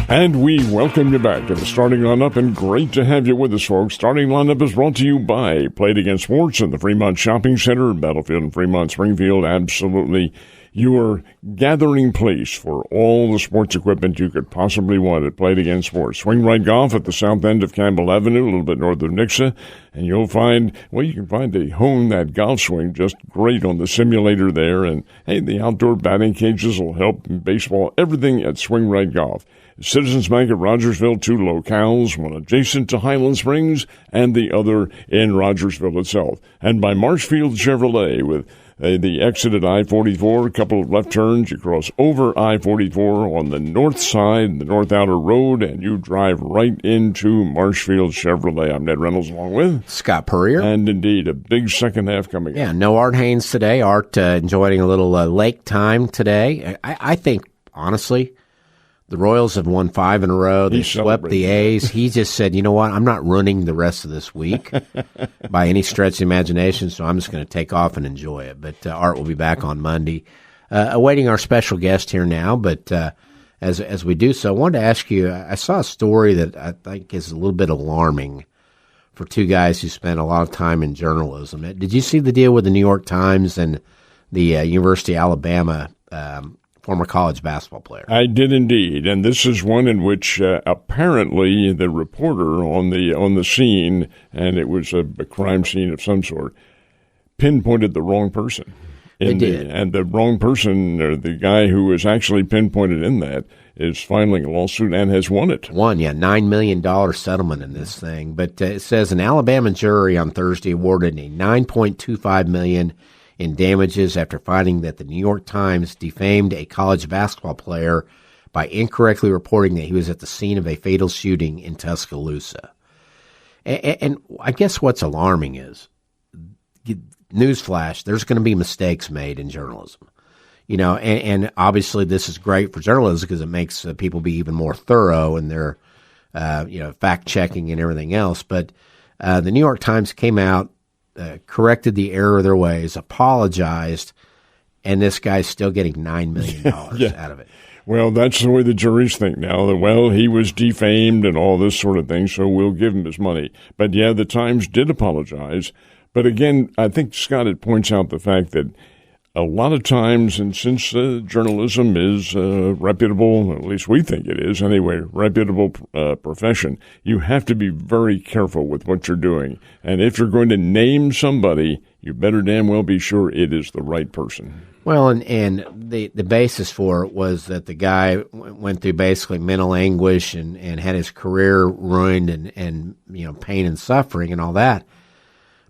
And we welcome you back to the Starting Lineup, and great to have you with us, folks. Starting Lineup is brought to you by Play It Again Sports in the Fremont Shopping Center, Battlefield in Fremont, Springfield. Absolutely your gathering place for all the sports equipment you could possibly want at Play It Again Sports. Swing Right Golf at the south end of Campbell Avenue, a little bit north of Nixa, and you'll find, well, you can find a hone that golf swing just great on the simulator there. And, hey, the outdoor batting cages will help in baseball, everything at Swing Right Golf. Citizens Bank at Rogersville, two locales, one adjacent to Highland Springs and the other in Rogersville itself. And by Marshfield Chevrolet with the exit at I-44, a couple of left turns. You cross over I-44 on the north side, the North Outer Road, and you drive right into Marshfield Chevrolet. I'm Ned Reynolds along with Scott Puryear. And indeed, a big second half coming up. Yeah, no Art Haynes today. Art enjoying a little lake time today. I think, honestly, the Royals have won 5 in a row. They swept the A's. He just said, you know what, I'm not running the rest of this week by any stretch of the imagination, so I'm just going to take off and enjoy it. But Art will be back on Monday. Awaiting our special guest here now, but as we do so, I wanted to ask you, I saw a story that I think is a little bit alarming for two guys who spent a lot of time in journalism. Did you see the deal with the New York Times and the University of Alabama former college basketball player? I did indeed, and this is one in which apparently the reporter on the scene, and it was a crime scene of some sort, pinpointed the wrong person. They did. And the wrong person, or the guy who was actually pinpointed in that, is filing a lawsuit and has won it. $9 million settlement in this thing. But it says an Alabama jury on Thursday awarded a $9.25 million in damages after finding that the New York Times defamed a college basketball player by incorrectly reporting that he was at the scene of a fatal shooting in Tuscaloosa. And I guess what's alarming is, newsflash, there's going to be mistakes made in journalism. And obviously this is great for journalism because it makes people be even more thorough in their, fact-checking and everything else. But the New York Times came out, corrected the error of their ways, apologized, and this guy's still getting $9 million out of it. Well, that's the way the juries think now, that, he was defamed and all this sort of thing, so we'll give him his money. But, yeah, the Times did apologize. But, again, I think, Scott, it points out the fact that a lot of times, and since journalism is reputable, at least we think it is anyway, reputable profession, you have to be very careful with what you're doing. And if you're going to name somebody, you better damn well be sure it is the right person. Well, and the basis for it was that the guy went through basically mental anguish and had his career ruined and pain and suffering and all that.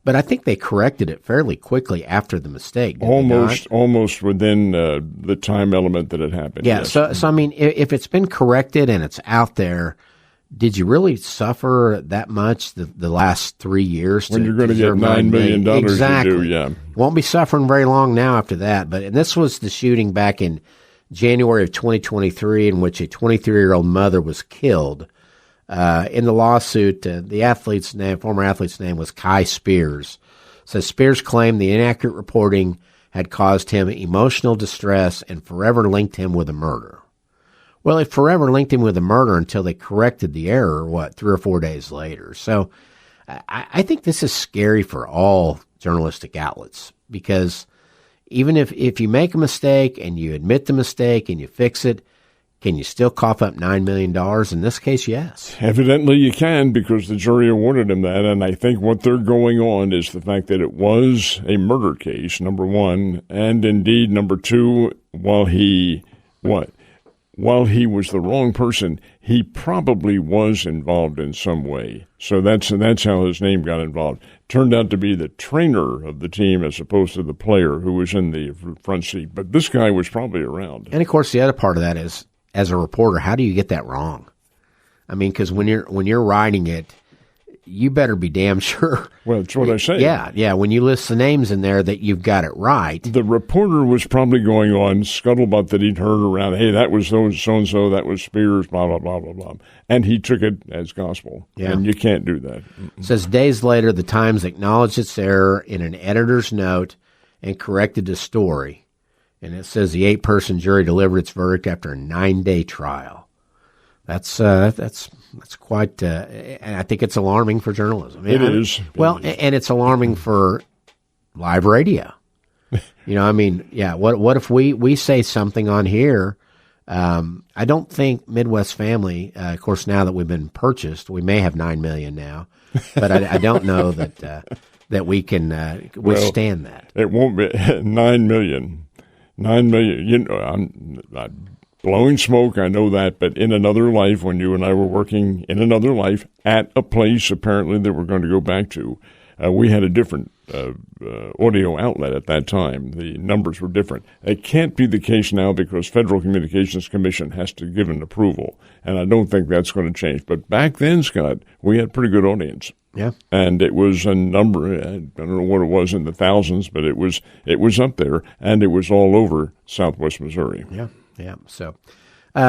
But I think they corrected it fairly quickly after the mistake. Almost within the time element that it happened. Yeah. Yes. So I mean, if it's been corrected and it's out there, did you really suffer that much the last 3 years? When you're going to get $9 million, exactly. You do, yeah. Won't be suffering very long now after that. But and this was the shooting back in January of 2023, in which a 23-year-old mother was killed. In the lawsuit, the former athlete's name was Kai Spears. So Spears claimed the inaccurate reporting had caused him emotional distress and forever linked him with a murder. Well, it forever linked him with a murder until they corrected the error, 3 or 4 days later. So I think this is scary for all journalistic outlets, because even if you make a mistake and you admit the mistake and you fix it, can you still cough up $9 million? In this case, yes. Evidently you can, because the jury awarded him that, and I think what they're going on is the fact that it was a murder case, number one, and indeed, number two, while he was the wrong person, he probably was involved in some way. So that's how his name got involved. Turned out to be the trainer of the team as opposed to the player who was in the front seat. But this guy was probably around. And, of course, the other part of that is, as a reporter, how do you get that wrong? I mean, because when you're writing it, you better be damn sure. Well, that's what I say. Yeah. When you list the names in there, that you've got it right. The reporter was probably going on scuttlebutt that he'd heard around. Hey, that was so-and-so, that was Spears, blah, blah, blah, blah, blah. And he took it as gospel. Yeah. And you can't do that. It says days later, the Times acknowledged its error in an editor's note and corrected the story. And it says the 8-person jury delivered its verdict after a 9-day trial. That's quite, and I think it's alarming for journalism. It is. Well, and it's alarming for live radio. What if we say something on here? I don't think Midwest Family, of course, now that we've been purchased, we may have 9 million now, but I don't know that we can withstand that. It won't be 9 million. 9 million. I'm blowing smoke, I know that, but in another life, when you and I were working in another life at a place apparently that we're going to go back to, we had a different audio outlet at that time. The numbers were different. It can't be the case now because Federal Communications Commission has to give an approval, and I don't think that's going to change. But back then, Scott, we had pretty good audience. Yeah. And it was a number, I don't know what it was in the thousands, but it was up there, and it was all over Southwest Missouri. Yeah. So,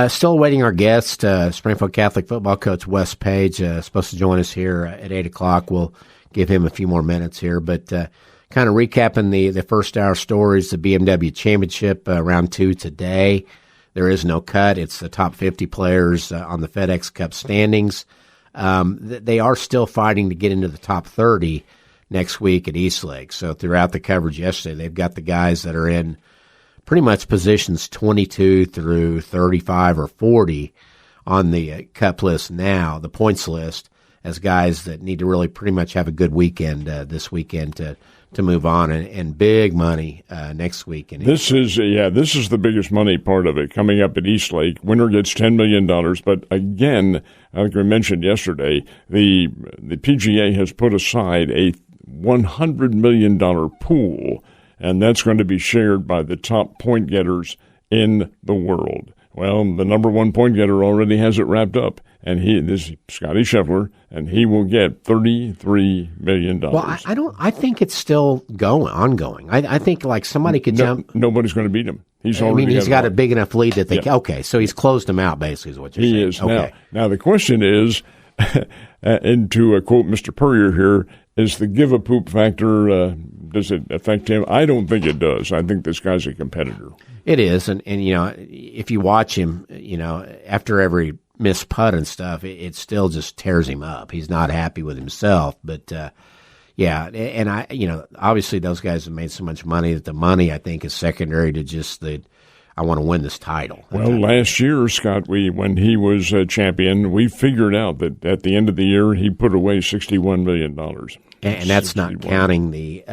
still awaiting our guest, Springfield Catholic football coach Wes Page, supposed to join us here at 8 o'clock. We'll give him a few more minutes here, but kind of recapping the first hour stories, the BMW Championship, round 2 today. There is no cut. It's the top 50 players on the FedEx Cup standings. They are still fighting to get into the top 30 next week at Eastlake. So throughout the coverage yesterday, they've got the guys that are in pretty much positions 22 through 35 or 40 on the cup list now, the points list, as guys that need to really pretty much have a good weekend this weekend to move on, and big money next week. This is the biggest money part of it coming up at Eastlake. Winner gets $10 million, but again, like I mentioned yesterday, the PGA has put aside a $100 million pool, and that's going to be shared by the top point getters in the world. Well, the number one point getter already has it wrapped up, and this is Scotty Scheffler, and he will get $33 million. Well, I think it's still ongoing. I think like somebody could jump. Nobody's going to beat him. He's got a big enough lead that okay, so he's closed him out, basically, is what you're saying. He is. Okay. Now the question is, and to quote Mr. Puryear here, is the give a poop factor, does it affect him? I don't think it does. I think this guy's a competitor. It is, and if you watch him, after every missed putt and stuff, it still just tears him up. He's not happy with himself, but and obviously those guys have made so much money that the money, I think, is secondary to just I want to win this title. Well, last year, Scott, when he was a champion, we figured out that at the end of the year he put away $61 million. And that's not counting the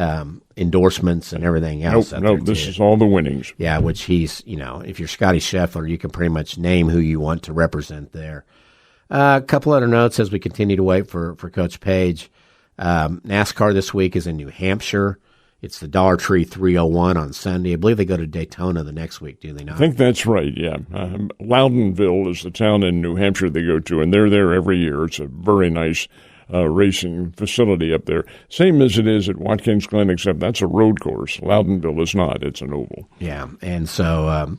endorsements and everything else. Nope, this is all the winnings. Yeah, which he's, if you're Scotty Scheffler, you can pretty much name who you want to represent there. A couple other notes as we continue to wait for Coach Page. NASCAR this week is in New Hampshire. It's the Dollar Tree 301 on Sunday. I believe they go to Daytona the next week, do they not? I think that's right, yeah. Loudonville is the town in New Hampshire they go to, and they're there every year. It's a very nice racing facility up there. Same as it is at Watkins Glen, except that's a road course. Loudonville is not. It's an oval. Yeah, and so,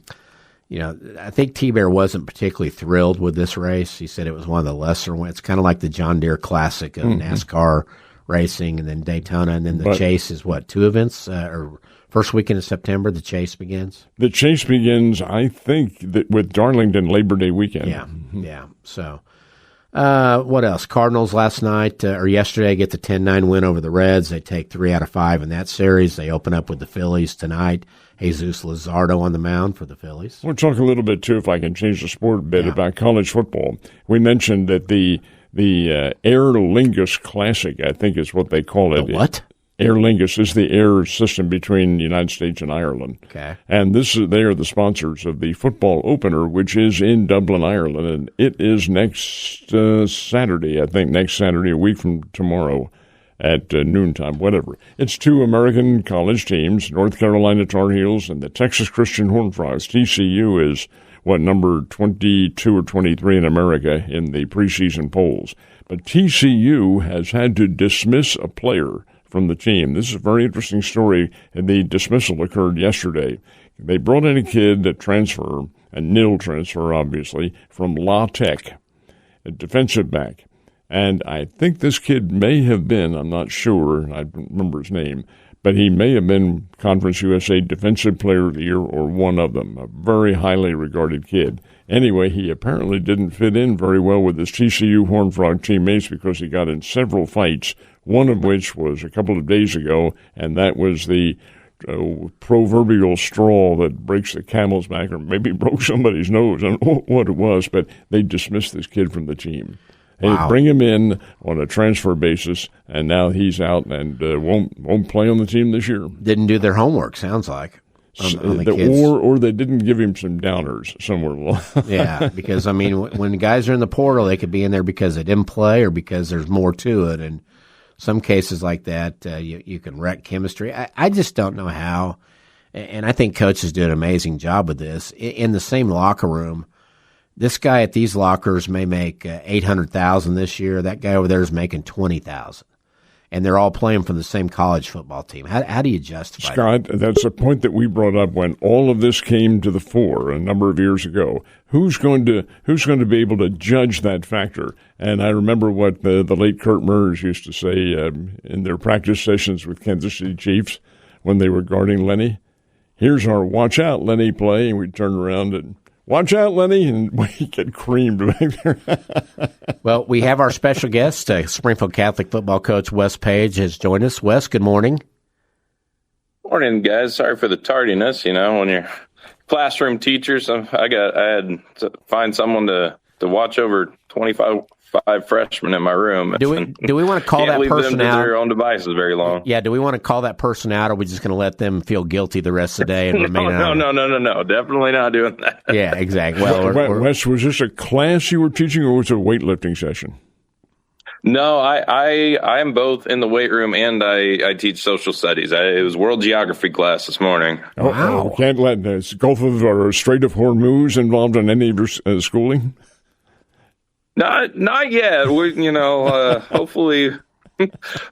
I think T-Bear wasn't particularly thrilled with this race. He said it was one of the lesser ones. It's kind of like the John Deere Classic of NASCAR racing, and then Daytona, and then the Chase is what, 2 events, or first weekend of September the Chase begins? The Chase begins, I think, with Darlington Labor Day weekend. Yeah. So, what else? Cardinals last night, or yesterday, get the 10-9 win over the Reds. They take 3 out of 5 in that series. They open up with the Phillies tonight. Jesus Luzardo on the mound for the Phillies. We'll talk a little bit, too, if I can change the sport a bit, about college football. We mentioned that the Aer Lingus Classic, I think is what they call it. The what? Aer Lingus is the air system between the United States and Ireland. Okay. And they are the sponsors of the football opener, which is in Dublin, Ireland. And it is next Saturday, a week from tomorrow at noontime, whatever. It's 2 American college teams, North Carolina Tar Heels and the Texas Christian Horned Frogs. TCU is number 22 or 23 in America in the preseason polls. But TCU has had to dismiss a player from the team. This is a very interesting story, and the dismissal occurred yesterday. They brought in a kid at transfer, a nil transfer, obviously, from La Tech, a defensive back. And I think this kid may have been, I'm not sure, I don't remember his name, but he may have been Conference USA Defensive Player of the Year or one of them, a very highly regarded kid. Anyway, he apparently didn't fit in very well with his TCU Horned Frog teammates because he got in several fights, one of which was a couple of days ago, and that was the proverbial straw that breaks the camel's back, or maybe broke somebody's nose. I don't know what it was, but they dismissed this kid from the team. They bring him in on a transfer basis, and now he's out and won't play on the team this year. Didn't do their homework, sounds like. Or they didn't give him some downers somewhere along. Yeah, because, I mean, when guys are in the portal, they could be in there because they didn't play or because there's more to it. And some cases like that, you can wreck chemistry. I just don't know how, and I think coaches do an amazing job with this. In the same locker room, this guy at these lockers may make $800,000 this year. That guy over there is making $20,000. And they're all playing for the same college football team. How do you justify Scott, that's a point that we brought up when all of this came to the fore a number of years ago. Who's going to be able to judge that factor? And I remember what the late Kurt Murs used to say in their practice sessions with Kansas City Chiefs when they were guarding Lenny. Here's our watch out, Lenny play. And we'd turn around and watch out, Lenny, and we get creamed back there. Well, we have our special guest, Springfield Catholic football coach Wes Page has joined us. Wes, good morning. Morning, guys. Sorry for the tardiness. You know, when you're classroom teachers, I had to find someone to watch over 25 freshmen in my room. Do we want to call that person out? Their own devices very long. Yeah. Do we want to call that person out, or are we just going to let them feel guilty the rest of the day and remain out? No. Definitely not doing that. Yeah, exactly. Well, Wes, was this a class you were teaching, or was it a weightlifting session? No, I am both in the weight room and I teach social studies. It was world geography class this morning. Wow. Can't let this Gulf of or Strait of Hormuz involved in any of your schooling? Not yet.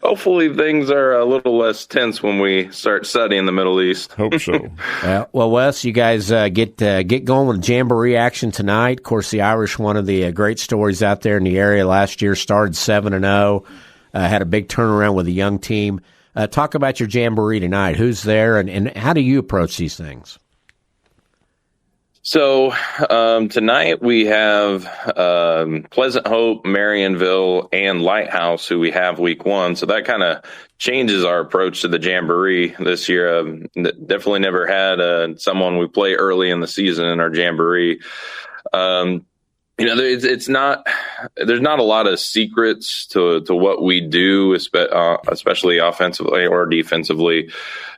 Hopefully things are a little less tense when we start studying the Middle East. Hope so. Well, Wes, you guys get going with Jamboree action tonight. Of course, the Irish, one of the great stories out there in the area last year, started 7-0, had a big turnaround with a young team. Talk about your Jamboree tonight. Who's there, and how do you approach these things? So tonight we have Pleasant Hope, Marionville, and Lighthouse, who we have week one. So that kind of changes our approach to the Jamboree this year. Definitely never had someone we play early in the season in our Jamboree. There's not a lot of secrets to what we do, especially offensively or defensively.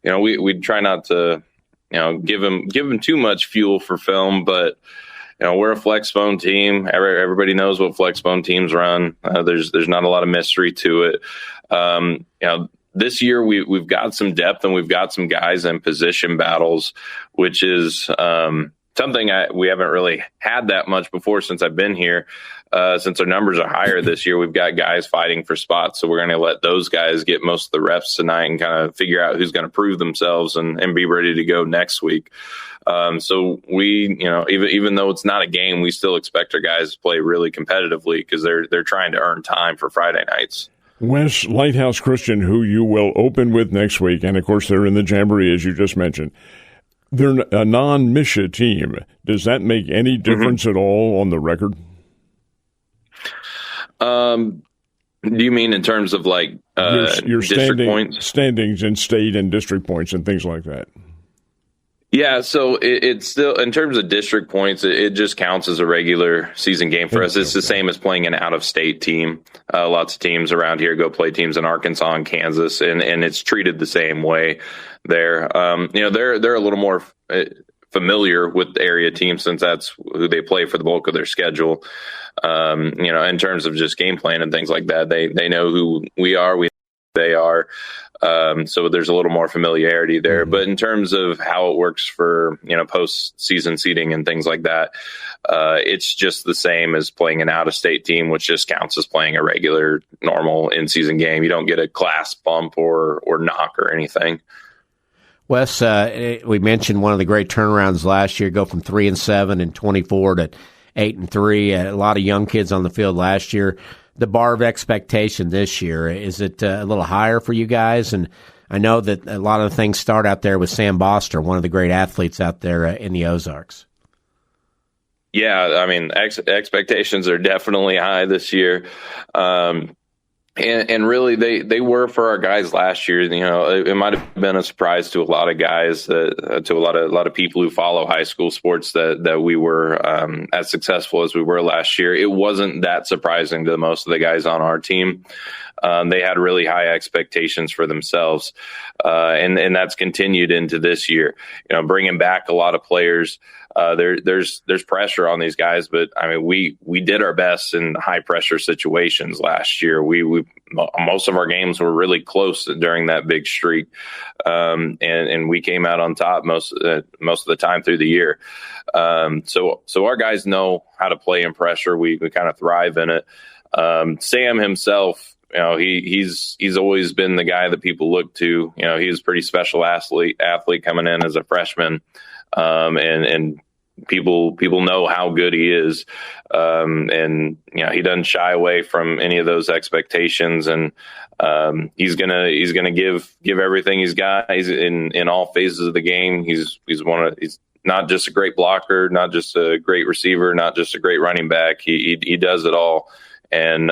We try not to give them too much fuel for film, but we're a flexbone team. Everybody knows what flexbone teams run. There's not a lot of mystery to it. This year we've got some depth and we've got some guys in position battles, which is something we haven't really had that much before since I've been here. Since our numbers are higher this year, we've got guys fighting for spots. So we're going to let those guys get most of the reps tonight and kind of figure out who's going to prove themselves and be ready to go next week. So we, even though it's not a game, we still expect our guys to play really competitively because they're trying to earn time for Friday nights. Wes, Lighthouse Christian, who you will open with next week, and of course they're in the Jamboree, as you just mentioned. They're a non-Misha team. Does that make any difference at all on the record? Do you mean in terms of like your district points? Standings in state and district points and things like that? Yeah, so it's still, in terms of district points, it just counts as a regular season game for us. It's the same as playing an out-of-state team. Lots of teams around here go play teams in Arkansas and Kansas, and it's treated the same way there. They're a little more familiar with the area team since that's who they play for the bulk of their schedule. In terms of just game plan and things like that, they know who we are, we know who they are. So there's a little more familiarity there. But in terms of how it works for, post-season seeding and things like that, it's just the same as playing an out-of-state team, which just counts as playing a regular, normal in-season game. You don't get a class bump or knock or anything. Wes, we mentioned one of the great turnarounds last year, go from 3-7 and 24 to 8-3. A lot of young kids on the field last year. The bar of expectation this year, is it a little higher for you guys? And I know that a lot of the things start out there with Sam Boster, one of the great athletes out there in the Ozarks. Yeah, I mean, expectations are definitely high this year. And really, they were for our guys last year. You know, it might have been a surprise to a lot of guys, to a lot of people who follow high school sports, that we were as successful as we were last year. It wasn't that surprising to most of the guys on our team. They had really high expectations for themselves, and that's continued into this year. You know, bringing back a lot of players. There's pressure on these guys, but I mean, we did our best in high pressure situations last year. We most of our games were really close during that big streak, and we came out on top most of the time through the year. So our guys know how to play in pressure. We kind of thrive in it. Sam himself, you know, he's always been the guy that people look to. You know, he's a pretty special athlete coming in as a freshman, and people know how good he is, and you know, he doesn't shy away from any of those expectations, and he's gonna give everything he's got. He's in all phases of the game. He's not just a great blocker, not just a great receiver, not just a great running back. He does it all. And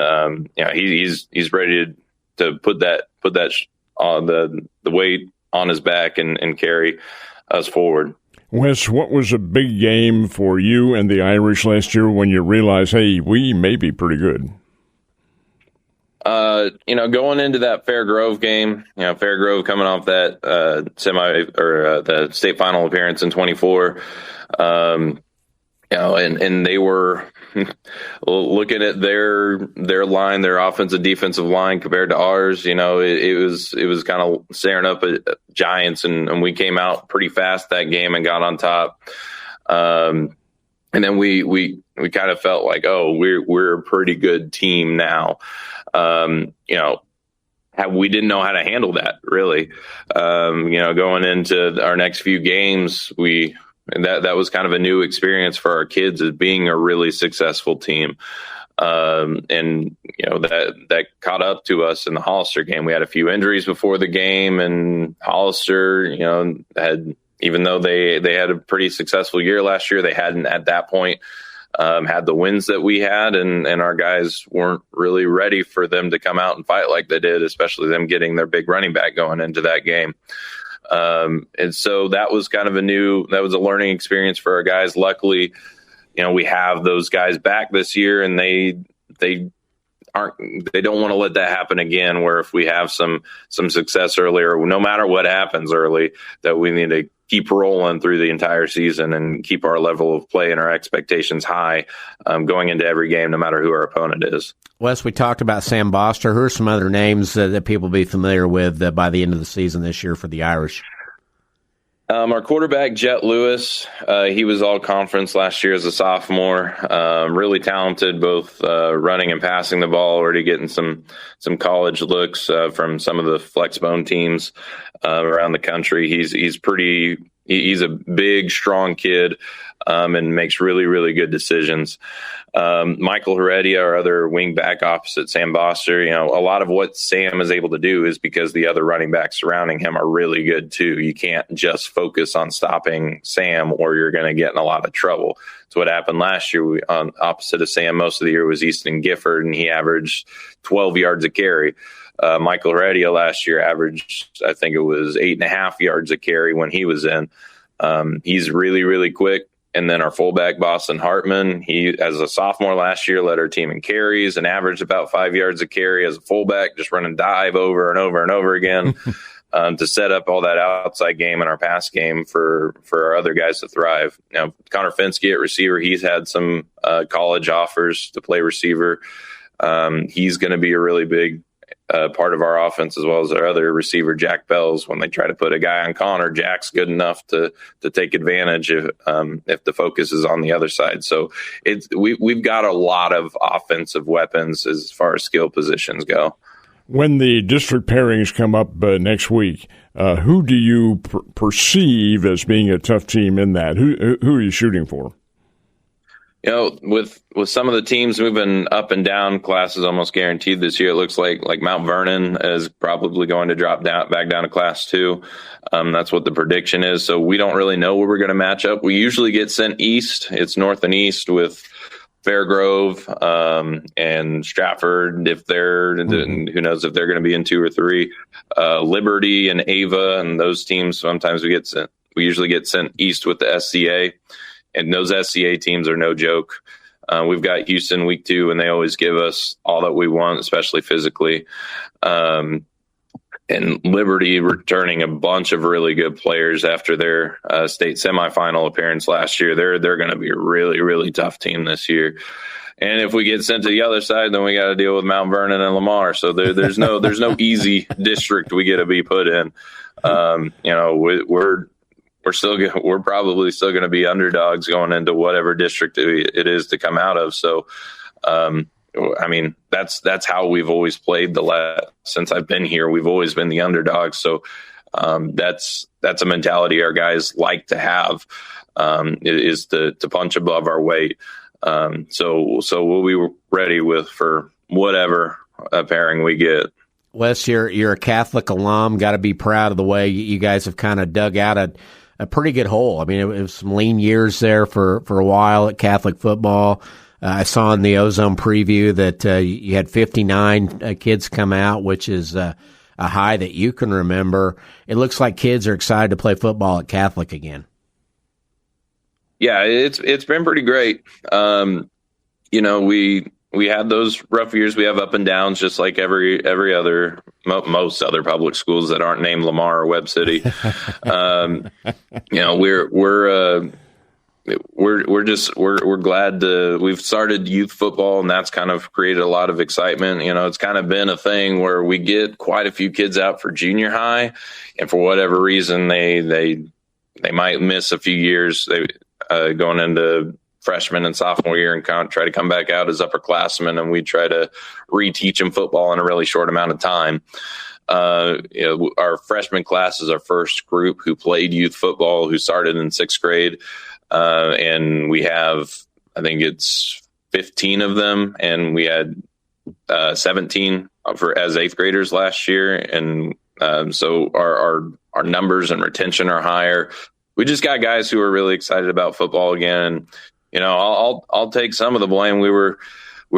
you know, he's ready to put that on the weight on his back and carry us forward. Wes, what was a big game for you and the Irish last year when you realized, hey, we may be pretty good? You know, going into that Fair Grove game, you know, Fair Grove coming off that the state final appearance in 24. You know, and they were looking at their line, their offensive defensive line compared to ours. You know, it was kind of staring up at giants, and we came out pretty fast that game and got on top. And then we kind of felt like, oh, we're a pretty good team now. You know, we didn't know how to handle that really. You know, going into our next few games, that was kind of a new experience for our kids as being a really successful team. And, you know, that caught up to us in the Hollister game. We had a few injuries before the game, and Hollister, you know, even though they had a pretty successful year last year, they hadn't at that point had the wins that we had, and our guys weren't really ready for them to come out and fight like they did, especially them getting their big running back going into that game. And so that was kind of a learning experience for our guys. Luckily, you know, we have those guys back this year, and they don't want to let that happen again, where if we have some success earlier, no matter what happens early, that we need to keep rolling through the entire season and keep our level of play and our expectations high, going into every game, no matter who our opponent is. Wes, we talked about Sam Boster. Who are some other names that people will be familiar with by the end of the season this year for the Irish? Our quarterback, Jet Lewis, he was all conference last year as a sophomore. Really talented, both running and passing the ball, already getting some college looks from some of the flexbone teams around the country. He's a big, strong kid, and makes really, really good decisions. Michael Heredia, our other wing back opposite Sam Boster, you know, a lot of what Sam is able to do is because the other running backs surrounding him are really good too. You can't just focus on stopping Sam, or you're going to get in a lot of trouble. So what happened last year, on opposite of Sam most of the year, was Easton Gifford, and he averaged 12 yards a carry. Michael Heredia last year averaged, I think it was 8.5 yards a carry when he was in. He's really, really quick. And then our fullback, Boston Hartman, he, as a sophomore last year, led our team in carries and averaged about 5 yards a carry as a fullback, just running dive over and over and over again to set up all that outside game in our pass game for our other guys to thrive. Now, Connor Finsky at receiver, he's had some college offers to play receiver. He's going to be a really big part of our offense, as well as our other receiver, Jack Bells. When they try to put a guy on Connor, Jack's good enough to take advantage if the focus is on the other side. So we've got a lot of offensive weapons as far as skill positions go. When the district pairings come up next week, who do you perceive as being a tough team in that? Who are you shooting for? With some of the teams moving up and down, classes almost guaranteed this year. It looks like Mount Vernon is probably going to drop back down to Class 2. That's what the prediction is. So we don't really know where we're going to match up. We usually get sent east. It's north and east with Fairgrove and Stratford. If they're, who knows if they're going to be in 2 or 3. Liberty and Ava and those teams. Sometimes we usually get sent east with the SCA. And those SCA teams are no joke. We've got Houston week 2, and they always give us all that we want, especially physically. And Liberty returning a bunch of really good players after their state semifinal appearance last year. They're going to be a really, really tough team this year. And if we get sent to the other side, then we got to deal with Mount Vernon and Lamar. So there's no easy district we get to be put in. We're probably still going to be underdogs going into whatever district it is to come out of. So, that's how we've always played since I've been here. We've always been the underdogs. So, that's a mentality our guys like to have, is to punch above our weight. So we'll be ready for whatever pairing we get. Wes, you're a Catholic alum. Got to be proud of the way you guys have kind of dug out a pretty good hole. I mean, it was some lean years there for a while at Catholic football. I saw in the Ozone preview that you had 59 kids come out, which is a high that you can remember. It looks like kids are excited to play football at Catholic again. Yeah, it's been pretty great. We had those rough years. We have up and downs, just like every other most other public schools that aren't named Lamar or Webb City. We're glad we've started youth football, and that's kind of created a lot of excitement. It's kind of been a thing where we get quite a few kids out for junior high, and for whatever reason they might miss a few years. Going into freshman and sophomore year and try to come back out as upperclassmen, and we try to reteach them football in a really short amount of time. Our freshman class is our first group who played youth football, who started in 6th grade. And we have, I think it's 15 of them, and we had 17 as 8th graders last year. And so our numbers and retention are higher. We just got guys who are really excited about football again. I'll take some of the blame. We're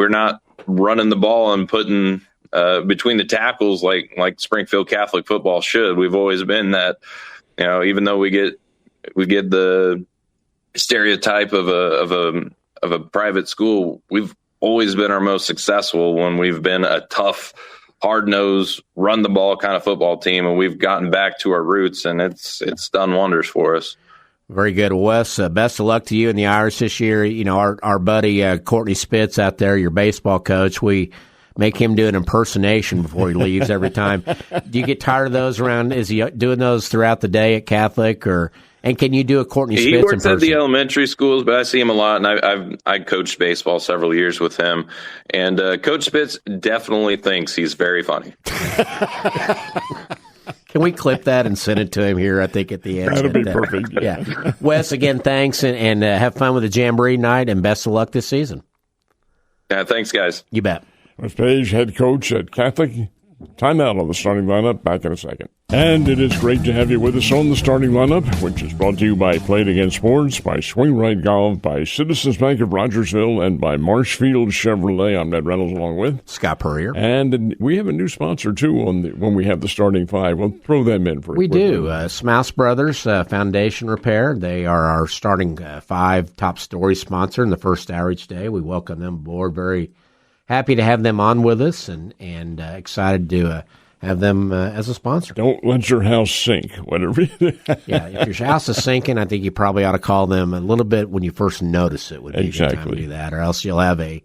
not running the ball and putting between the tackles like Springfield Catholic football should. We've always been that. Even though we get the stereotype of a private school, we've always been our most successful when we've been a tough, hard-nosed, run-the-ball kind of football team, and we've gotten back to our roots, and it's done wonders for us. Very good, Wes. Best of luck to you and the Irish this year. Our buddy Courtney Spitz out there, your baseball coach, we make him do an impersonation before he leaves every time. Do you get tired of those around? Is he doing those throughout the day at Catholic, and can you do a Courtney Spitz impersonation? He works at the elementary schools, but I see him a lot, and I coached baseball several years with him. And Coach Spitz definitely thinks he's very funny. Can we clip that and send it to him here, I think, at the end? That'll be perfect. Yeah. Wes, again, thanks, and have fun with the Jamboree night, and best of luck this season. Yeah, thanks, guys. You bet. Wes Page, head coach at Catholic. Timeout on the starting lineup. Back in a second. And it is great to have you with us on the starting lineup, which is brought to you by Play It Again Sports, by Swing Right Golf, by Citizens Bank of Rogersville, and by Marshfield Chevrolet. I'm Ned Reynolds along with Scott Puryear. And we have a new sponsor, too, when we have the starting five. We'll throw them in for We do. Smouse Brothers Foundation Repair. They are our starting 5 top story sponsor in the first hour each day. We welcome them aboard. Very happy to have them on with us, and excited to have them as a sponsor. Don't let your house sink, whatever. Yeah, if your house is sinking, I think you probably ought to call them a little bit when you first notice it would be a good time to do that, or else you'll have a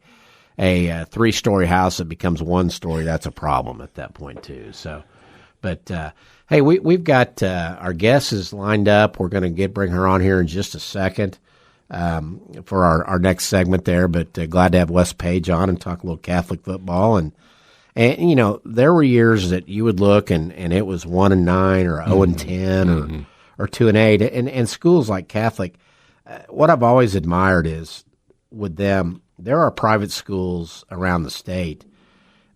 3-story house that becomes 1 story. That's a problem at that point too. So, but hey, we've got our guest is lined up. We're going to bring her on here in just a second for our next segment there. But glad to have Wes Page on and talk a little Catholic football. And there were years that you would look and it was 1-9 or 0-10 or 2-8, and schools like Catholic. What I've always admired is with them, there are private schools around the state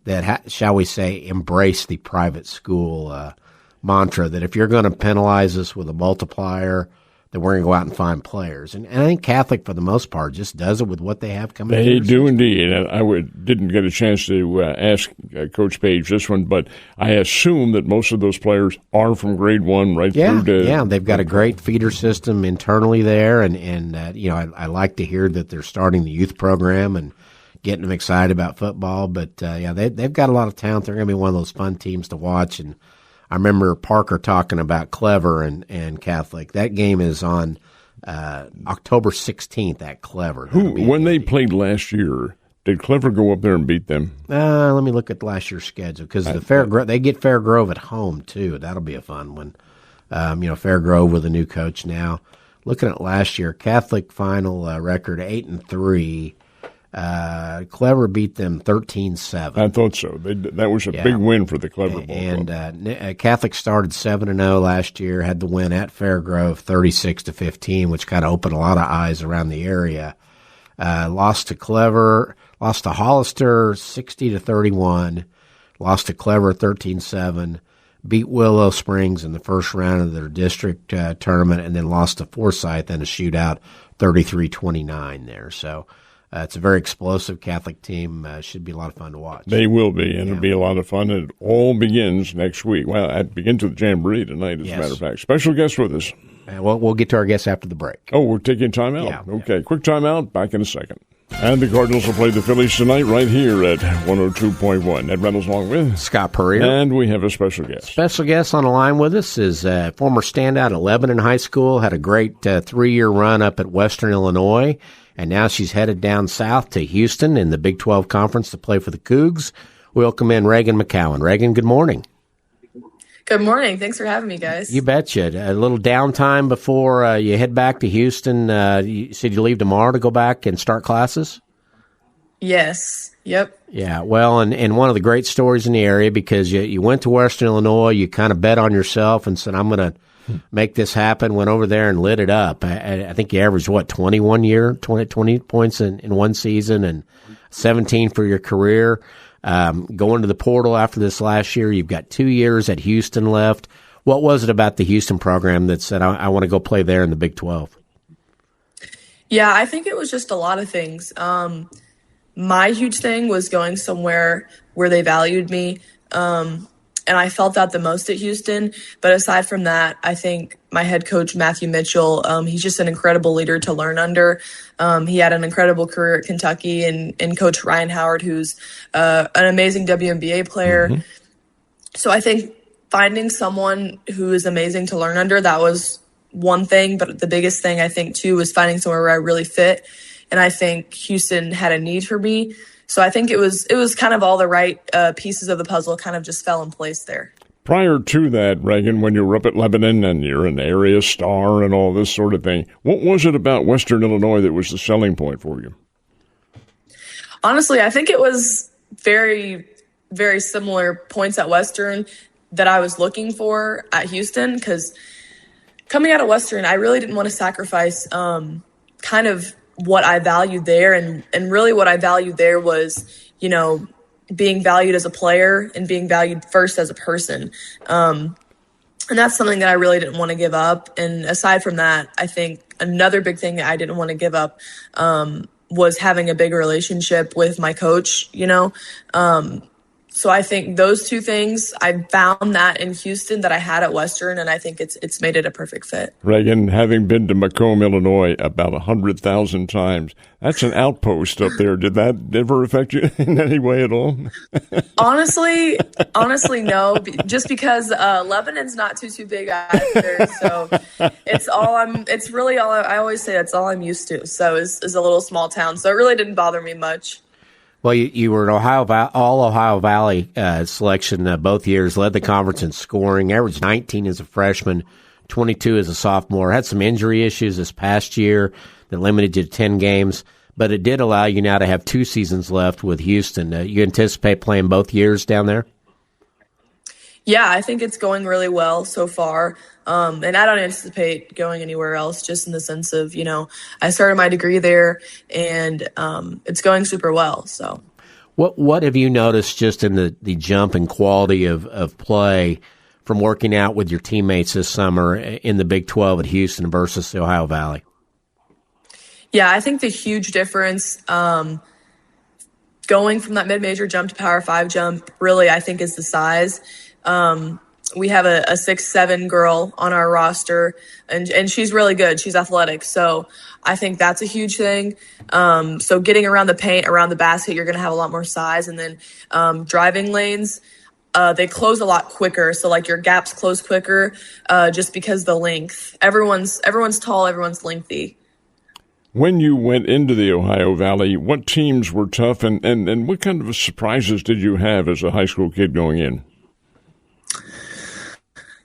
that, shall we say, embrace the private school mantra that if you're going to penalize us with a multiplier, then we're going to go out and find players. And I think Catholic, for the most part, just does it with what they have coming. They do indeed. And I didn't get a chance to ask Coach Page this one, but I assume that most of those players are from grade 1 right through to... Yeah, they've got a great feeder system internally there. And I like to hear that they're starting the youth program and getting them excited about football. But, they've got a lot of talent. They're going to be one of those fun teams to watch. And I remember Parker talking about Clever and Catholic. That game is on October 16th at Clever. When they played last year, did Clever go up there and beat them? Let me look at last year's schedule because they get Fairgrove at home too. That'll be a fun one. Fairgrove with a new coach now. Looking at last year, Catholic final record 8-3. Clever beat them 13-7. I thought so. That was a big win for the Clever ball club. And Catholic started 7-0 last year, had the win at Fairgrove 36-15, which kind of opened a lot of eyes around the area. Lost to Clever, lost to Hollister 60-31, lost to Clever 13-7, beat Willow Springs in the first round of their district tournament, and then lost to Forsyth in a shootout 33-29 there. So it's a very explosive Catholic team. Should be a lot of fun to watch. They will be, and it'll be a lot of fun. It all begins next week. Well, it begins with Jamboree tonight, as a matter of fact. Special guest with us. We'll get to our guests after the break. Oh, we're taking time out? Yeah. Okay, quick time out. Back in a second. And the Cardinals will play the Phillies tonight right here at 102.1. Ed Reynolds along with Scott Puryear. And we have a special guest. Special guest on the line with us is a former standout at Lebanon High School, had a great 3-year run up at Western Illinois, and now she's headed down south to Houston in the Big 12 Conference to play for the Cougs. Welcome in Raegan McCowan. Raegan, good morning. Good morning. Thanks for having me, guys. You betcha. A little downtime before you head back to Houston. You said you leave tomorrow to go back and start classes? Yes. Yep. Yeah, well, and one of the great stories in the area because you went to Western Illinois, you kind of bet on yourself and said, I'm going to make this happen, went over there and lit it up. I think you averaged, 20 points in one season and 17 for your career. Going to the portal after this last year, you've got 2 years at Houston left. What was it about the Houston program that said, I want to go play there in the Big 12? Yeah, I think it was just a lot of things. My huge thing was going somewhere where they valued me. And I felt that the most at Houston. But aside from that, I think my head coach, Matthew Mitchell, he's just an incredible leader to learn under. He had an incredible career at Kentucky, and Coach Ryan Howard, who's an amazing WNBA player. Mm-hmm. So I think finding someone who is amazing to learn under, that was one thing. But the biggest thing, I think, too, was finding somewhere where I really fit. And I think Houston had a need for me. So I think it was kind of all the right pieces of the puzzle kind of just fell in place there. Prior to that, Raegan, when you were up at Lebanon and you're an area star and all this sort of thing, what was it about Western Illinois that was the selling point for you? Honestly, I think it was very, very similar points at Western that I was looking for at Houston, because coming out of Western, I really didn't want to sacrifice kind of what I valued there. And really what I valued there was, being valued as a player and being valued first as a person. And that's something that I really didn't want to give up. And aside from that, I think another big thing that I didn't want to give up was having a big relationship with my coach, So I think those two things, I found that in Houston that I had at Western, and I think it's made it a perfect fit. Raegan, having been to Macomb, Illinois about 100,000 times, that's an outpost up there. Did that ever affect you in any way at all? Honestly, no. Just because Lebanon's not too big either, so it's really all I always say. That's all I'm used to. So is a little small town, so it really didn't bother me much. Well, you were an Ohio Valley selection both years, led the conference in scoring, averaged 19 as a freshman, 22 as a sophomore. Had some injury issues this past year that limited you to 10 games, but it did allow you now to have 2 seasons left with Houston. You anticipate playing both years down there? Yeah, I think it's going really well so far. And I don't anticipate going anywhere else, just in the sense of, I started my degree there and it's going super well. So What have you noticed just in the jump in quality of play from working out with your teammates this summer in the Big 12 at Houston versus the Ohio Valley? Yeah, I think the huge difference going from that mid-major jump to Power 5 jump really, I think, is the size. We have a 6'7" girl on our roster, and she's really good. She's athletic. So I think that's a huge thing. So getting around the paint, around the basket, you're going to have a lot more size. And then driving lanes, they close a lot quicker. So like your gaps close quicker just because the length. Everyone's tall, everyone's lengthy. When you went into the Ohio Valley, what teams were tough, and what kind of surprises did you have as a high school kid going in?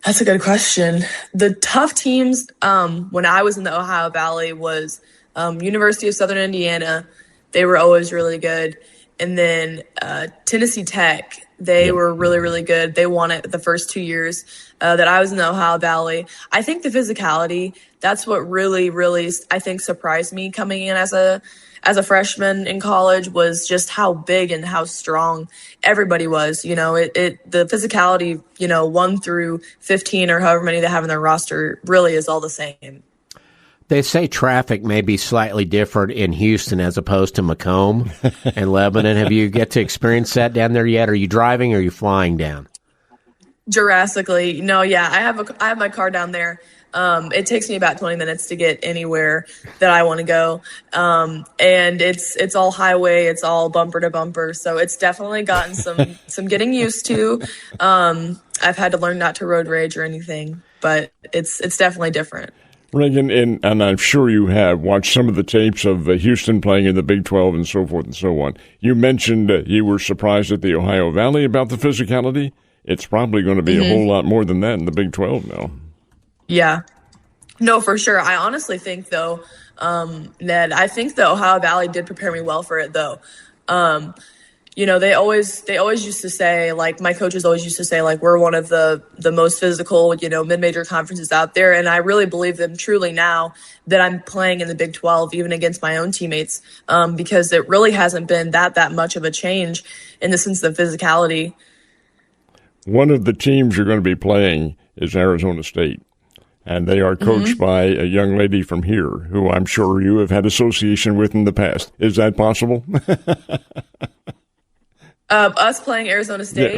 That's a good question. The tough teams when I was in the Ohio Valley was University of Southern Indiana. They were always really good. And then Tennessee Tech, they were really, really good. They won it the first 2 years that I was in the Ohio Valley. I think the physicality, that's what really, really, I think, surprised me coming in as a freshman in college, was just how big and how strong everybody was. The physicality, 1 through 15 or however many they have in their roster really is all the same. They say traffic may be slightly different in Houston as opposed to Macomb and Lebanon. Have you get to experience that down there yet? Are you driving or are you flying down? Drastically. No, yeah. I have my car down there. It takes me about 20 minutes to get anywhere that I want to go. And it's all highway. It's all bumper to bumper. So it's definitely gotten some getting used to. I've had to learn not to road rage or anything, but it's definitely different. Raegan, and I'm sure you have watched some of the tapes of Houston playing in the Big 12 and so forth and so on. You mentioned you were surprised at the Ohio Valley about the physicality. It's probably going to be a whole lot more than that in the Big 12 now. Yeah. No, for sure. I honestly think, though, Ned, I think the Ohio Valley did prepare me well for it, though. They always used to say, like, my coaches always used to say, like, we're one of the most physical, mid-major conferences out there. And I really believe them truly now that I'm playing in the Big 12, even against my own teammates, because it really hasn't been that much of a change in the sense of physicality. One of the teams you're going to be playing is Arizona State, and they are coached by a young lady from here who I'm sure you have had association with in the past. Is that possible? Us playing Arizona State?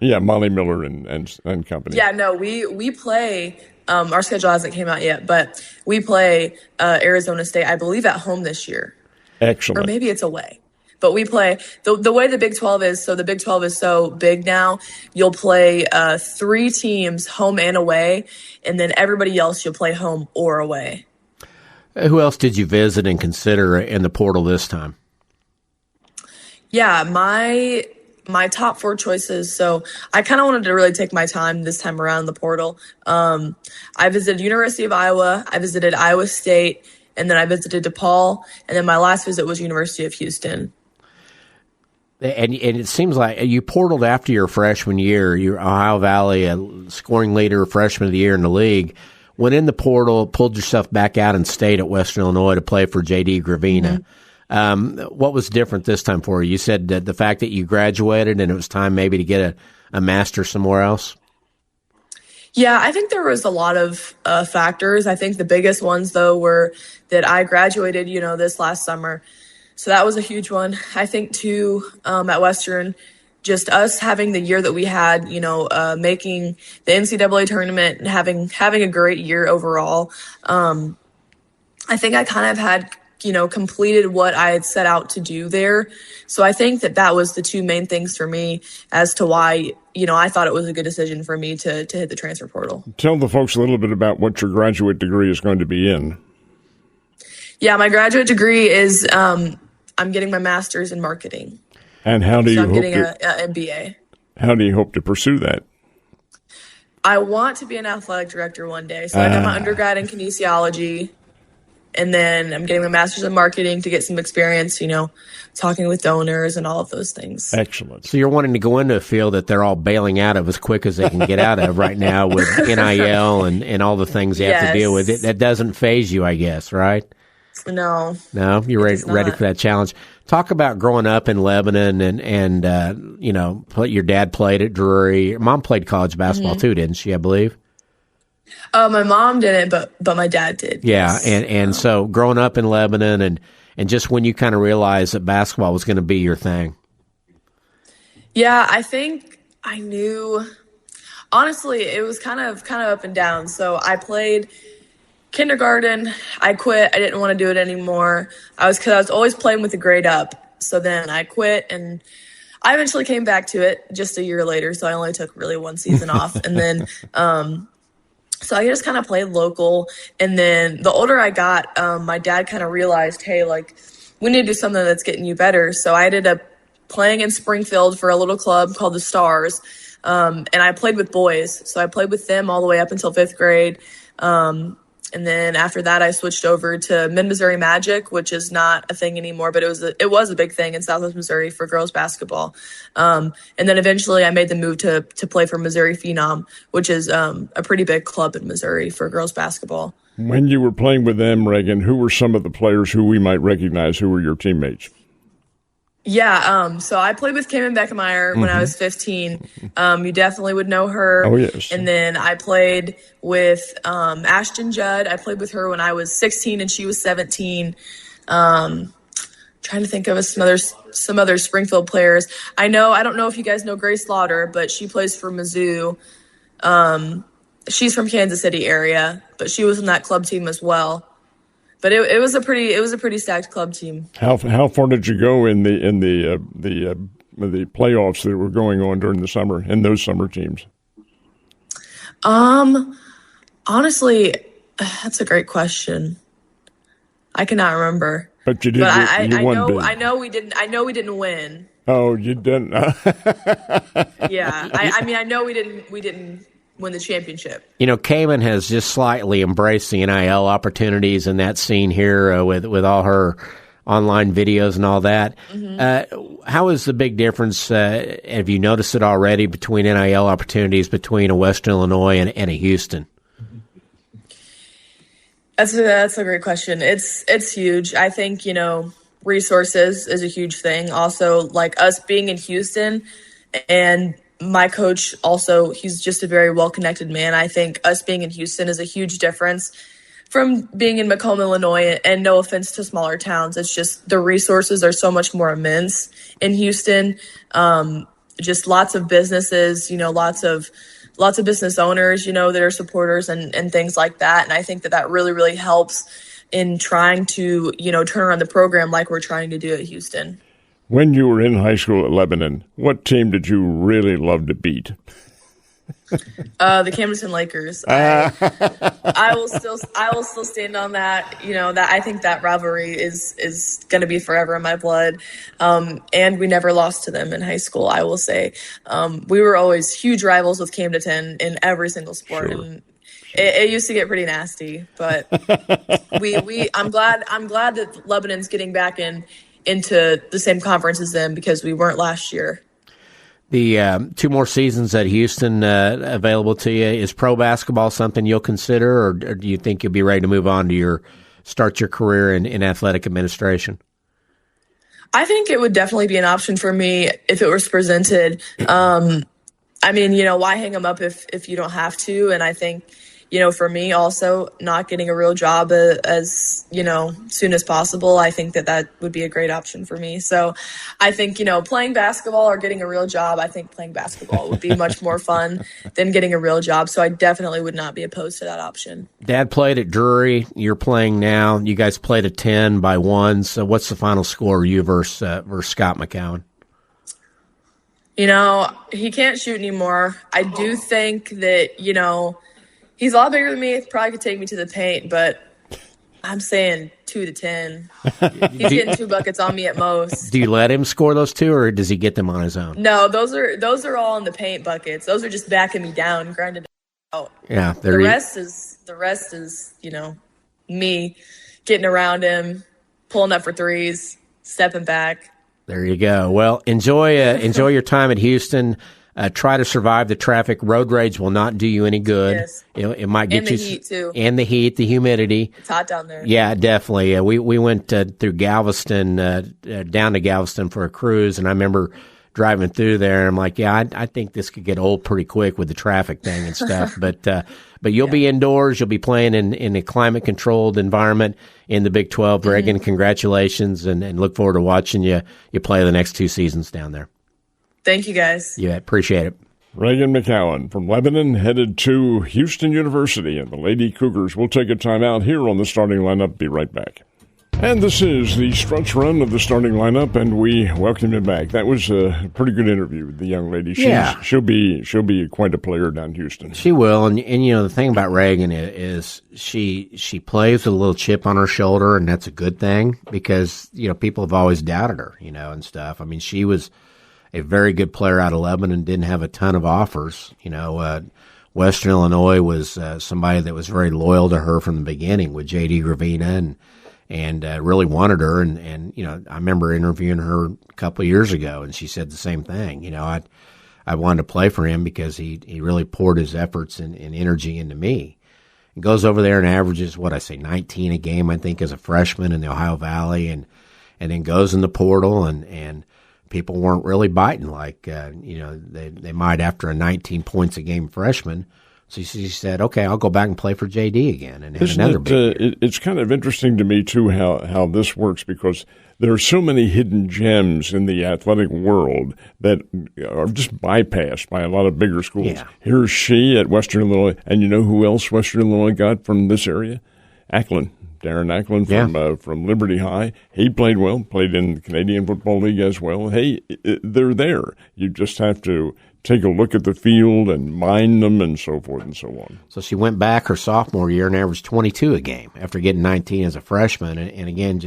Yeah, Molly Miller and company. Yeah, no, we play, our schedule hasn't came out yet, but we play Arizona State, I believe, at home this year. Excellent. Or maybe it's away. But we play, the way the Big 12 is, so the Big 12 is so big now, you'll play 3 teams home and away, and then everybody else you'll play home or away. Who else did you visit and consider in the portal this time? Yeah, my top 4 choices. So I kind of wanted to really take my time this time around in the portal. I visited University of Iowa, I visited Iowa State, and then I visited DePaul, and then my last visit was University of Houston. And it seems like you portaled after your freshman year. Your Ohio Valley, a scoring leader, freshman of the year in the league, went in the portal, pulled yourself back out, and stayed at Western Illinois to play for J.D. Gravina. What was different this time for you? You said that the fact that you graduated and it was time maybe to get a master somewhere else? Yeah, I think there was a lot of factors. I think the biggest ones, though, were that I graduated, this last summer. So that was a huge one. I think, too, at Western, just us having the year that we had, making the NCAA tournament and having a great year overall. I think I kind of had, completed what I had set out to do there. So I think that was the 2 main things for me as to why, I thought it was a good decision for me to hit the transfer portal. Tell the folks a little bit about what your graduate degree is going to be in. Yeah, my graduate degree is I'm getting my master's in marketing. And how do you I'm hope getting an MBA. How do you hope to pursue that? I want to be an athletic director one day. So I got my undergrad in kinesiology, And then I'm getting my master's in marketing to get some experience, talking with donors and all of those things. Excellent. So you're wanting to go into a field that they're all bailing out of as quick as they can get out of right now with NIL and all the things they have to deal with. That doesn't faze you, I guess, right? No. No, you're ready for that challenge. Talk about growing up in Lebanon and your dad played at Drury. Your mom played college basketball too, didn't she, I believe? My mom didn't, but my dad did. Yeah, and so growing up in Lebanon and just when you kind of realized that basketball was going to be your thing. Yeah, I think I knew. Honestly, it was kind of up and down. So I played kindergarten. I quit. I didn't want to do it anymore. Because I was always playing with a grade up. So then I quit, and I eventually came back to it just a year later. So I only took really one season off, and then. So I just kind of played local. And then the older I got, my dad kind of realized, hey, we need to do something that's getting you better. So I ended up playing in Springfield for a little club called the Stars. And I played with boys. So I played with them all the way up until 5th grade. And then after that, I switched over to Mid-Missouri Magic, which is not a thing anymore, but it was a big thing in Southwest Missouri for girls basketball. And then eventually I made the move to play for Missouri Phenom, which is a pretty big club in Missouri for girls basketball. When you were playing with them, Raegan, who were some of the players who we might recognize who were your teammates? Yeah, so I played with Caitlin Beckemeyer when I was 15. You definitely would know her. Oh, yes. And then I played with Ashton Judd. I played with her when I was 16 and she was 17. Trying to think of some other Springfield players. I don't know if you guys know Grace Slaughter, but she plays for Mizzou. She's from Kansas City area, but she was in that club team as well. But it was a pretty stacked club team. How far did you go in the playoffs that were going on during the summer in those summer teams? Honestly, that's a great question. I cannot remember. But you did. But I know we didn't. I know we didn't win. Oh, you didn't. Yeah, I know we didn't win the championship. Cayman has just slightly embraced the NIL opportunities in that scene here with all her online videos and all that. How is the big difference? Have you noticed it already between NIL opportunities between a Western Illinois and a Houston? That's a great question. It's huge. I think, resources is a huge thing. Also, us being in Houston, and my coach also, he's just a very well-connected man. I think us being in Houston is a huge difference from being in Macomb, Illinois, and no offense to smaller towns. It's just the resources are so much more immense in Houston. Just lots of businesses, lots of business owners, that are supporters and things like that. And I think that really, really helps in trying to, turn around the program like we're trying to do at Houston. When you were in high school at Lebanon, what team did you really love to beat? The Camden Lakers. I will still stand on that. That I think that rivalry is going to be forever in my blood. And we never lost to them in high school. I will say, we were always huge rivals with Camden in every single sport. Sure. And it used to get pretty nasty, but I'm glad that Lebanon's getting back into the same conference as them because we weren't last year. The 2 more seasons at Houston available to you. Is pro basketball something you'll consider, or do you think you'll be ready to move on to start your career in athletic administration? I think it would definitely be an option for me if it was presented. Why hang them up if you don't have to? And I think, for me also not getting a real job as, soon as possible, I think that would be a great option for me. So I think, playing basketball or getting a real job, I think playing basketball would be much more fun than getting a real job. So I definitely would not be opposed to that option. Dad played at Drury. You're playing now. You guys played at 10 by 1. So what's the final score, you versus Scott McCowan? He can't shoot anymore. I do think that, he's a lot bigger than me. Probably could take me to the paint, but I'm saying 2-10. He's getting 2 buckets on me at most. Do you let him score those 2, or does he get them on his own? No, those are all in the paint buckets. Those are just backing me down, grinding out. Yeah, the rest is me, getting around him, pulling up for threes, stepping back. There you go. Well, enjoy your time at Houston. Try to survive the traffic. Road rage will not do you any good. Yes. It might get and you the heat too. And the heat, the humidity. It's hot down there. Yeah, definitely. We went through Galveston, down to Galveston for a cruise, and I remember driving through there, and I'm like, yeah, I think this could get old pretty quick with the traffic thing and stuff. But you'll be indoors. You'll be playing in a climate controlled environment in the Big 12. Raegan, congratulations, and look forward to watching you play the next 2 seasons down there. Thank you, guys. Yeah, appreciate it. Raegan McCowan from Lebanon headed to Houston University, and the Lady Cougars will take a timeout here on the starting lineup. Be right back. And this is the stretch run of the starting lineup, and we welcome you back. That was a pretty good interview with the young lady. She'll be quite a player down in Houston. She will, and you know the thing about Raegan is she plays with a little chip on her shoulder, and that's a good thing because you know people have always doubted her, you know, and stuff. I mean, she was a very good player out of Lebanon, didn't have a ton of offers. You know, Western Illinois was somebody that was very loyal to her from the beginning with J.D. Gravina and really wanted her. And you know, I remember interviewing her a couple of years ago, and she said the same thing. You know, I wanted to play for him because he really poured his efforts and energy into me. He goes over there and averages, 19 a game, I think, as a freshman in the Ohio Valley, and then goes in the portal and people weren't really biting like, you know, they might after a 19 points a game freshman. So she said, okay, I'll go back and play for JD again and have another big year. It's kind of interesting to me, too, how this works because there are so many hidden gems in the athletic world that are just bypassed by a lot of bigger schools. Yeah. Here's she at Western Illinois, and you know who else Western Illinois got from this area? Darren Acklin from Liberty High. He played well, played in the Canadian Football League as well. Hey, they're there. You just have to take a look at the field and mind them and so forth and so on. So she went back her sophomore year and averaged 22 a game after getting 19 as a freshman. And again,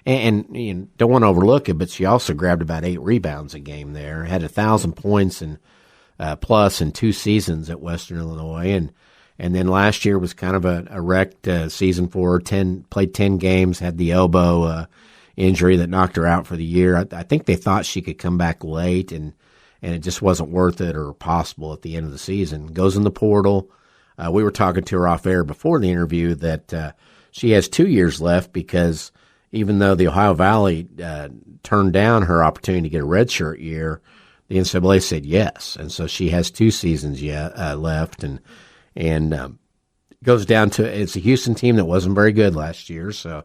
and you know, don't want to overlook it, but she also grabbed about 8 rebounds a game there, had 1,000 points and plus in 2 seasons at Western Illinois. And then last year was kind of a wrecked season for her. Played 10 games, had the elbow injury that knocked her out for the year. I think they thought she could come back late, and it just wasn't worth it or possible at the end of the season. Goes in the portal. We were talking to her off air before the interview that she has 2 years left because even though the Ohio Valley turned down her opportunity to get a redshirt year, the NCAA said yes. And so she has 2 seasons left, and goes down to it's a Houston team that wasn't very good last year, so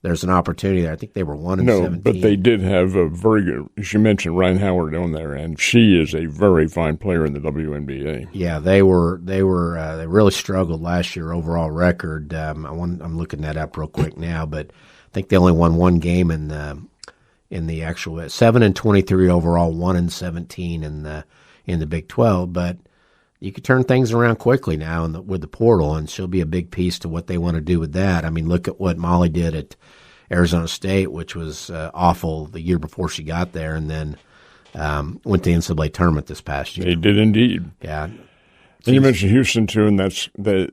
there's an opportunity there. I think they were 1-17. No, but they did have a very good. She mentioned Ryan Howard on there, and she is a very fine player in the WNBA. Yeah, they really struggled last year overall record. I'm looking that up real quick now, but I think they only won 1 game in the actual 7-23 overall, 1-17 in the Big 12, but. You could turn things around quickly now with the portal, and she'll be a big piece to what they want to do with that. I mean, look at what Molly did at Arizona State, which was awful the year before she got there, and then went to the NCAA tournament this past year. They did indeed. Yeah. And you mentioned Houston, too, and that's the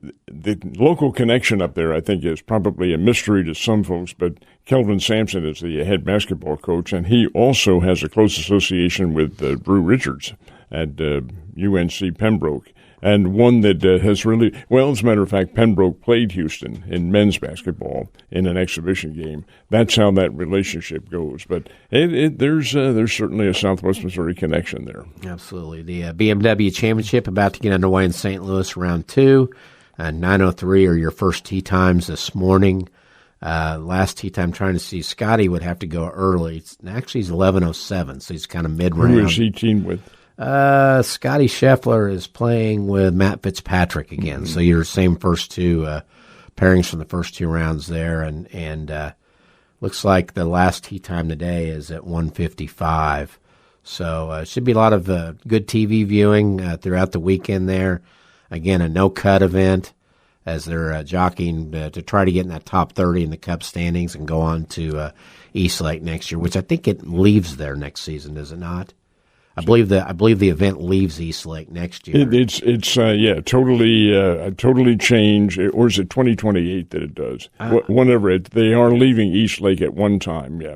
local connection up there, I think, is probably a mystery to some folks, but Kelvin Sampson is the head basketball coach, and he also has a close association with Drew Richards at UNC Pembroke, and one that has really, well, as a matter of fact, Pembroke played Houston in men's basketball in an exhibition game. That's how that relationship goes. But there's certainly a Southwest Missouri connection there. Absolutely. The BMW Championship about to get underway in St. Louis, round 2. 9:03 are your first tee times this morning. Last tee time trying to see Scotty would have to go early. Actually, he's 11:07, so he's kind of mid-round. Who is he teamed with? Scotty Scheffler is playing with Matt Fitzpatrick again. Mm-hmm. So your same first 2 pairings from the first 2 rounds there, and looks like the last tee time today is at 1:55. So should be a lot of good TV viewing throughout the weekend there. Again, a no-cut event as they're jockeying to try to get in that top 30 in the Cup standings and go on to East Lake next year, which I think it leaves there next season, does it not? I believe the event leaves East Lake next year. It's totally changed. Or is it 2028 that it does? Whenever they are leaving East Lake at one time, yeah.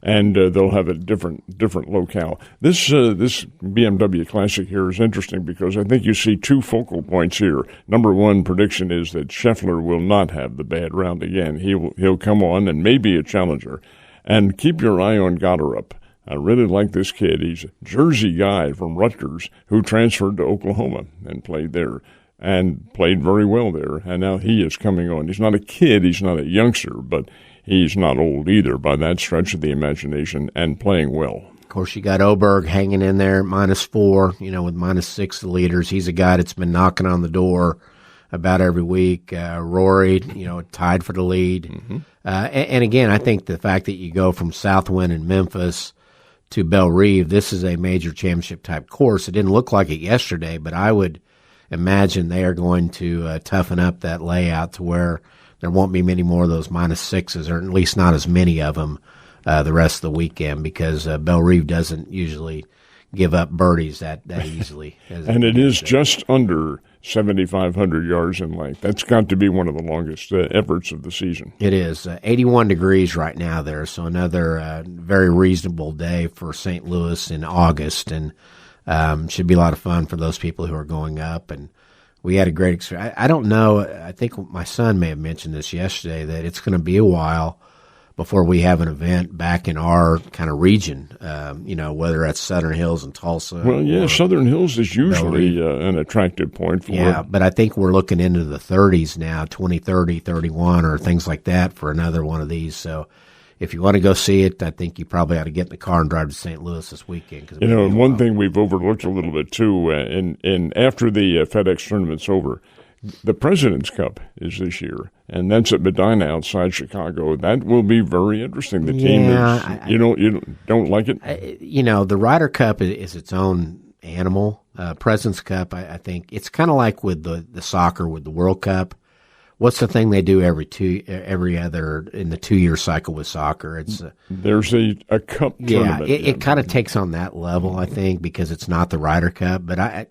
And they'll have a different locale. This BMW Classic here is interesting because I think you see two focal points here. Number one prediction is that Scheffler will not have the bad round again. He'll come on and maybe a challenger. And keep your eye on Goddard. I really like this kid. He's a Jersey guy from Rutgers who transferred to Oklahoma and played there and played very well there. And now he is coming on. He's not a kid. He's not a youngster, but he's not old either by that stretch of the imagination and playing well. Of course, you got Oberg hanging in there, -4, with -6 the leaders. He's a guy that's been knocking on the door about every week. Rory, tied for the lead. Mm-hmm. And again, I think the fact that you go from Southwind and Memphis to Belle Reve, this is a major championship type course. It didn't look like it yesterday, but I would imagine they are going to toughen up that layout to where there won't be many more of those -6s, or at least not as many of them the rest of the weekend, because Belle Reve doesn't usually give up birdies that easily. And it is just under 7,500 yards in length. That's got to be one of the longest efforts of the season. It is 81 degrees right now there, so another very reasonable day for St. Louis in August, and should be a lot of fun for those people who are going up. And we had a great experience. I don't know, I think my son may have mentioned this yesterday, that it's going to be a while before we have an event back in our kind of region, whether that's Southern Hills and Tulsa. Well, yeah, Southern Hills is usually an attractive point for it. Yeah, but I think we're looking into the 30s now, 2030, 31, or things like that for another one of these. So if you want to go see it, I think you probably ought to get in the car and drive to St. Louis this weekend. One thing we've overlooked a little bit, too, and after the FedEx tournament's over, the President's Cup is this year, and that's at Medina outside Chicago. That will be very interesting. The team you don't like it? The Ryder Cup is its own animal. President's Cup, I think, it's kind of like with the soccer, with the World Cup. What's the thing they do every other in the 2-year cycle with soccer? There's a cup tournament. Yeah, it kind of takes on that level, I think, because it's not the Ryder Cup. But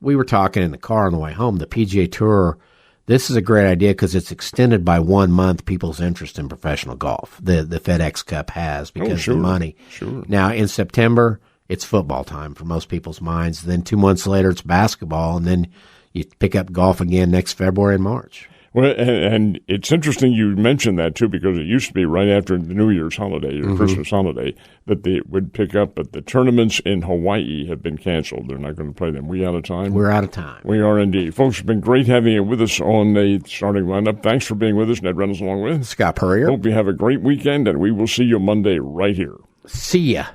we were talking in the car on the way home. The PGA Tour, this is a great idea because it's extended by 1 month people's interest in professional golf. The FedEx Cup has because of the money. Sure. Now in September, it's football time for most people's minds. Then 2 months later, it's basketball, and then you pick up golf again next February and March. Well, and it's interesting you mentioned that, too, because it used to be right after the New Year's holiday or Christmas holiday that they would pick up, but the tournaments in Hawaii have been canceled. They're not going to play them. We out of time? We're out of time. We are indeed. Folks, it's been great having you with us on the starting lineup. Thanks for being with us. Ned Reynolds along with Scott Puryear. Hope you have a great weekend, and we will see you Monday right here. See ya.